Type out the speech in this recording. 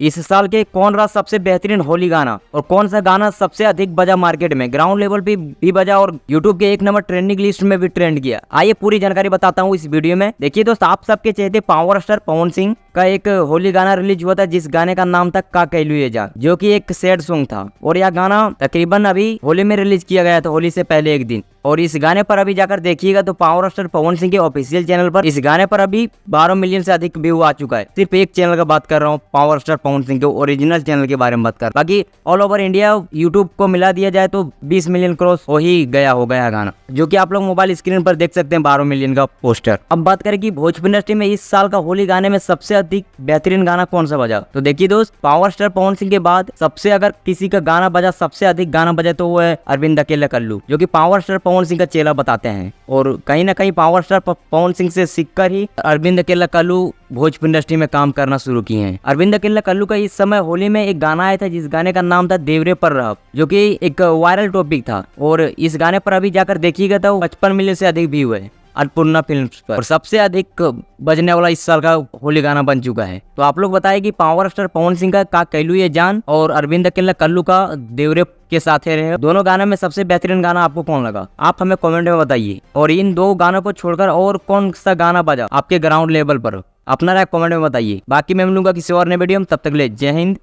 इस साल के कौन रहा सबसे बेहतरीन होली गाना और कौन सा गाना सबसे अधिक बजा मार्केट में, ग्राउंड लेवल पे भी बजा और यूट्यूब के 1 नंबर ट्रेंडिंग लिस्ट में भी ट्रेंड किया। आइए पूरी जानकारी बताता हूँ इस वीडियो में। देखिए दोस्त, आप सबके चहेते पावर स्टार पवन सिंह का एक होली गाना रिलीज हुआ था, जिस गाने का नाम था का कहलू ये जान, जो कि एक सैड सॉन्ग था। और यह गाना तकरीबन अभी होली में रिलीज किया गया था, होली से पहले एक दिन। और इस गाने पर अभी जाकर देखिएगा तो पावर स्टार पवन सिंह के ऑफिशियल चैनल पर इस गाने पर अभी 12 मिलियन से अधिक व्यू आ चुका है। सिर्फ एक चैनल का बात कर रहा हूँ, पावर स्टार पवन सिंह के ओरिजिनल चैनल के बारे में बात कर। बाकी ऑल ओवर इंडिया यूट्यूब को मिला दिया जाए तो 20 मिलियन क्रॉस हो ही गया होगा गाना, जो कि आप लोग मोबाइल स्क्रीन पर देख सकते हैं 12 मिलियन का पोस्टर। अब बात करें कि भोजपुरी इंडस्ट्री में इस साल का होली गाने में सबसे अधिक बेहतरीन गाना कौन सा बजा, तो देखिए दोस्त, पावर स्टार पवन सिंह के बाद सबसे अगर किसी का गाना बजा, सबसे अधिक गाना बजा तो वो है अरविंद अकेला कल्लू, जो कि पावर स्टार पवन सिंह का चेला बताते हैं। और कहीं ना कहीं पावर स्टार पवन सिंह से सीखकर ही अरविंद अकेला कल्लू भोजपुरी इंडस्ट्री में काम करना शुरू किए हैं। अरविंद अकेला कल्लू का इस समय होली में एक गाना आया था, जिस गाने का नाम था देवरे पर रह, जो कि एक वायरल टॉपिक था। और इस गाने पर अभी जाकर देखिएगा तो 55 मिलियन से अधिक व्यू है अन्नपूर्णा फिल्म्स पर, और सबसे अधिक बजने वाला इस साल का होली गाना बन चुका है। तो आप लोग बताइए कि पावर स्टार पवन सिंह का कहलू ये जान और अरविंद अकेला कल्लू का देवरे के साथ रहे, दोनों गानों में सबसे बेहतरीन गाना आपको कौन लगा, आप हमें कमेंट में बताइए। और इन दो गानों को छोड़कर और कौन सा गाना बजा आपके ग्राउंड लेवल पर, अपना राय कमेंट में बताइए। बाकी मैं मिलूंगा किसी और नए वीडियो में, तब तक ले जय हिंद।